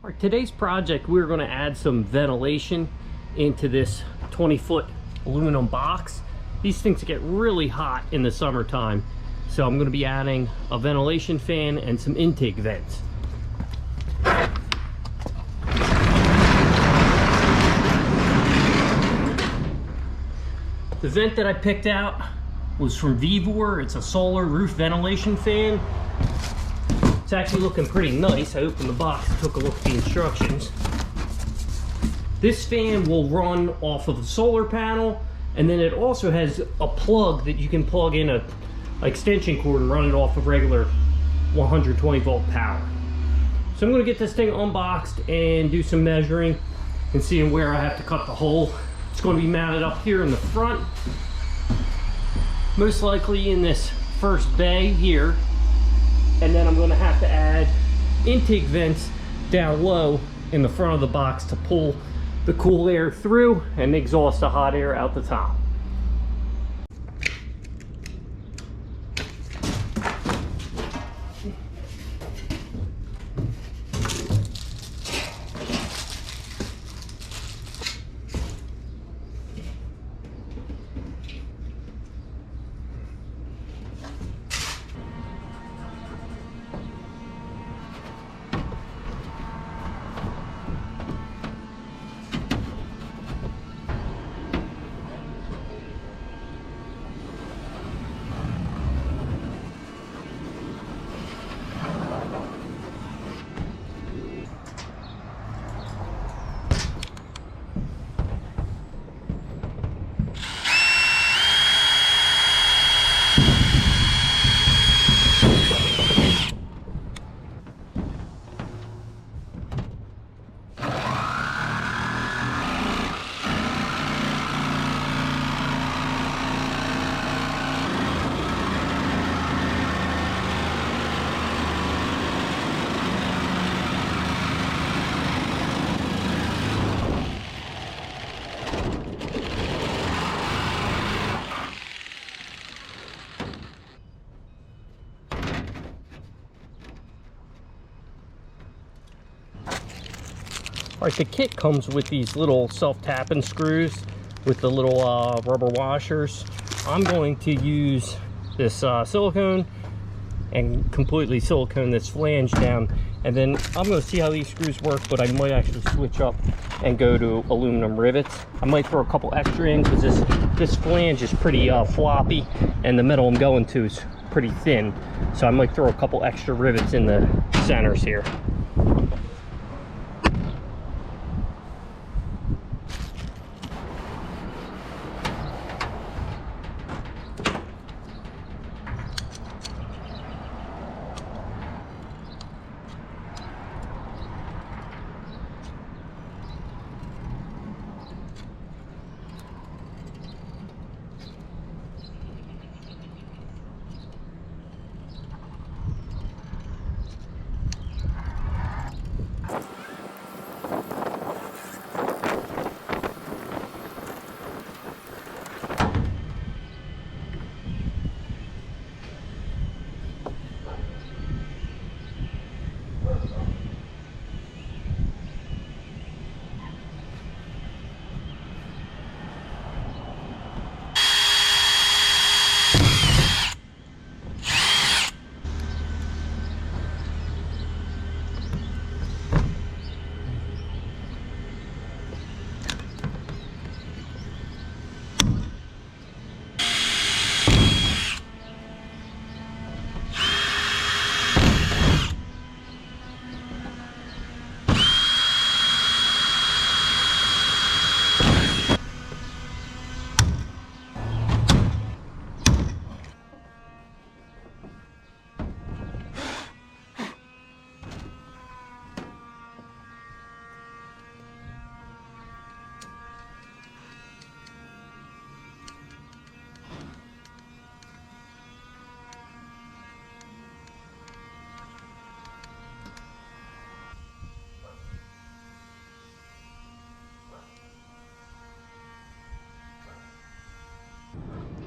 All right, today's project, we're going to add some ventilation into this 20-foot aluminum box. These things get really hot in the summertime, so I'm going to be adding a ventilation fan and some intake vents. The vent that I picked out was from Vevor. It's a solar roof ventilation fan. It's actually looking pretty nice. I opened the box, took a look at the instructions. This fan will run off of the solar panel, and then it also has a plug that you can plug in a extension cord and run it off of regular 120 volt power. So I'm going to get this thing unboxed and do some measuring and seeing where I have to cut the hole. It's going to be mounted up here in the front, most likely in this first bay here. And then I'm going to have to add intake vents down low in the front of the box to pull the cool air through and exhaust the hot air out the top. All right, the kit comes with these little self-tapping screws with the little rubber washers. I'm going to use this silicone and completely silicone this flange down, and then I'm going to see how these screws work, but I might actually switch up and go to aluminum rivets. I might throw a couple extra in because this flange is pretty floppy, and the metal I'm going to is pretty thin, so I might throw a couple extra rivets in the centers here.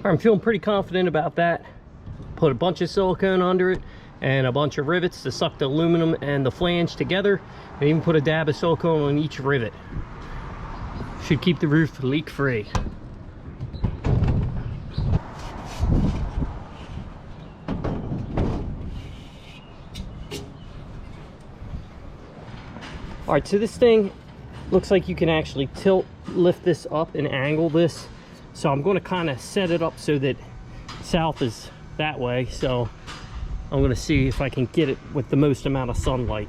I'm feeling pretty confident about that. Put a bunch of silicone under it, and a bunch of rivets to suck the aluminum and the flange together, and even put a dab of silicone on each rivet. Should keep the roof leak free. All right, so this thing looks like you can actually lift this up and angle this. So I'm going to kind of set it up so that south is that way. So I'm going to see if I can get it with the most amount of sunlight.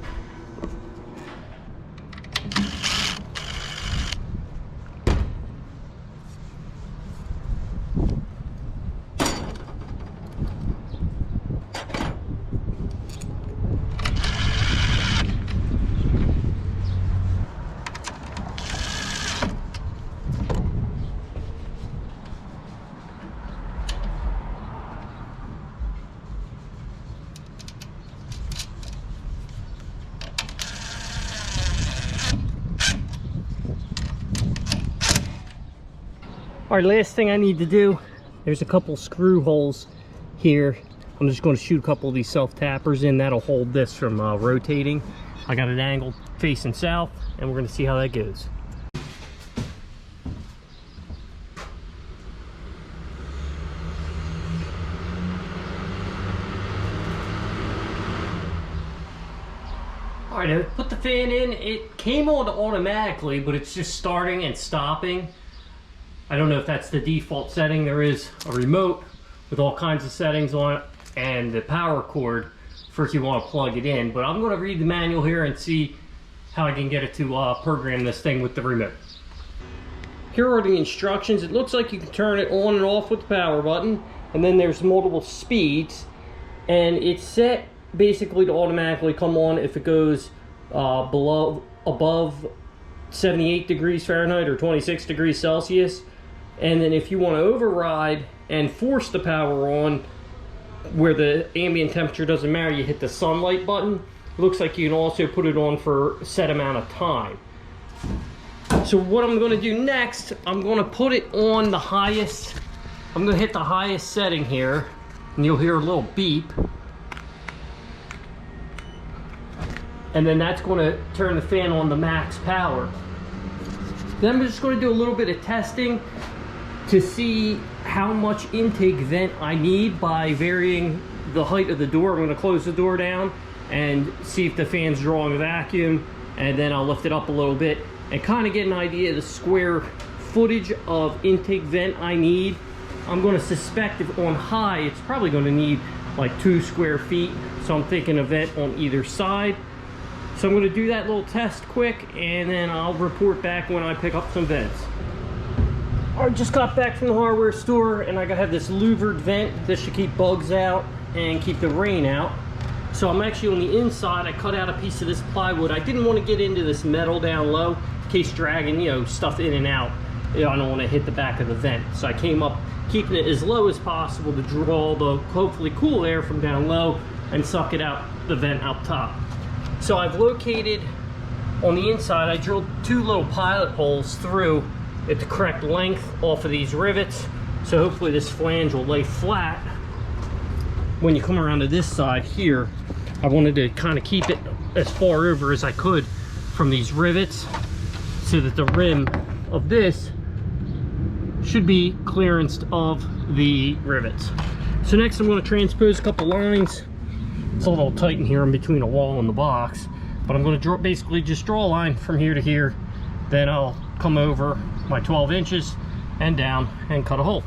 All right, last thing I need to do, there's a couple screw holes here. I'm just going to shoot a couple of these self-tappers in. That'll hold this from rotating. I got it angled facing south, and we're going to see how that goes. All right, I put the fan in. It came on automatically, but it's just starting and stopping. I don't know if that's the default setting. There is a remote with all kinds of settings on it and the power cord for if you want to plug it in. But I'm going to read the manual here and see how I can get it to program this thing with the remote. Here are the instructions. It looks like you can turn it on and off with the power button, and then there's multiple speeds, and it's set basically to automatically come on if it goes above 78 degrees Fahrenheit or 26 degrees Celsius. And then if you want to override and force the power on where the ambient temperature doesn't matter, you hit the sunlight button. It looks like you can also put it on for a set amount of time. So what I'm going to do next, I'm going to put it on the highest. I'm going to hit the highest setting here, and you'll hear a little beep. And then that's going to turn the fan on the max power. Then I'm just going to do a little bit of testing to see how much intake vent I need by varying the height of the door. I'm going to close the door down and see if the fan's drawing a vacuum, and then I'll lift it up a little bit and kind of get an idea of the square footage of intake vent I need. I'm going to suspect if on high, it's probably going to need like 2 square feet. So I'm thinking a vent on either side. So I'm going to do that little test quick, and then I'll report back when I pick up some vents. I just got back from the hardware store, and I have this louvered vent. This should keep bugs out and keep the rain out. So I'm actually on the inside. I cut out a piece of this plywood. I didn't want to get into this metal down low in case dragging, stuff in and out. I don't want to hit the back of the vent. So I came up keeping it as low as possible to draw the hopefully cool air from down low and suck it out the vent up top. So I've located on the inside, I drilled 2 little pilot holes through at the correct length off of these rivets. So hopefully this flange will lay flat when you come around to this side here. I wanted to kind of keep it as far over as I could from these rivets so that the rim of this should be clearanced of the rivets. So next I'm going to transpose a couple lines. It's a little tight in here in between a wall and the box, but I'm going to basically just draw a line from here to here. Then I'll come over my 12 inches and down and cut a hole.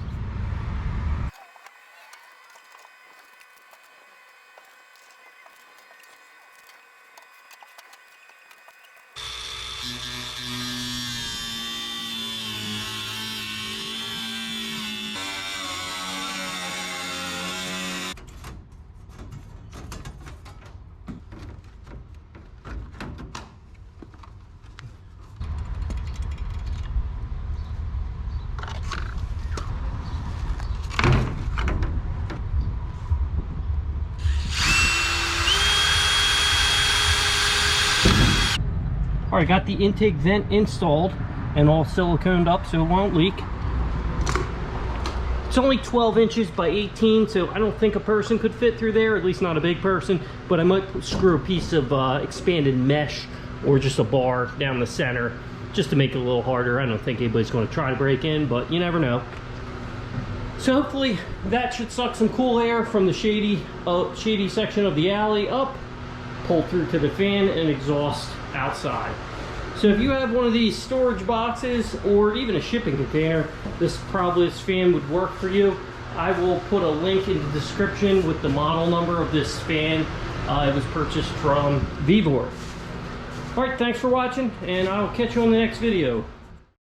All right, got the intake vent installed and all siliconed up so it won't leak. It's only 12 inches by 18, so I don't think a person could fit through there, at least not a big person, but I might screw a piece of expanded mesh or just a bar down the center just to make it a little harder. I don't think anybody's going to try to break in, but you never know. So hopefully that should suck some cool air from the shady section of the alley up, pull through to the fan and exhaust outside. So if you have one of these storage boxes or even a shipping container, this fan would work for you. I will put a link in the description with the model number of this fan. It was purchased from Vevor. All right, thanks for watching, and I'll catch you on the next video.